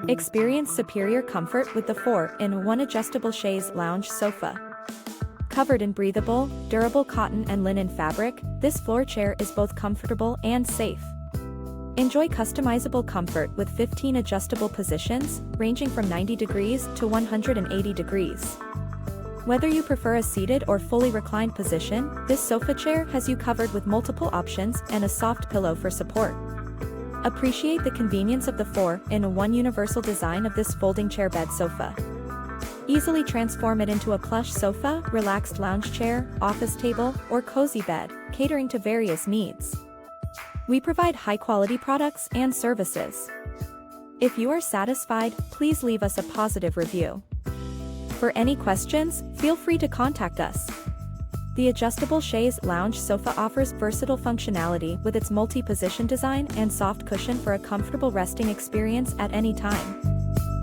Experience superior comfort with the 4-in-1 adjustable chaise lounge sofa. Covered in breathable, durable cotton and linen fabric, this floor chair is both comfortable and safe. Enjoy customizable comfort with 15 adjustable positions, ranging from 90 degrees to 180 degrees. Whether you prefer a seated or fully reclined position, this sofa chair has you covered with multiple options and a soft pillow for support. Appreciate the convenience of the 4-in-1 universal design of this folding chair bed sofa. Easily transform it into a plush sofa, relaxed lounge chair, office table, or cozy bed, catering to various needs. We provide high-quality products and services. If you are satisfied, please leave us a positive review. For any questions, feel free to contact us. The adjustable chaise lounge sofa offers versatile functionality with its multi-position design and soft cushion for a comfortable resting experience at any time.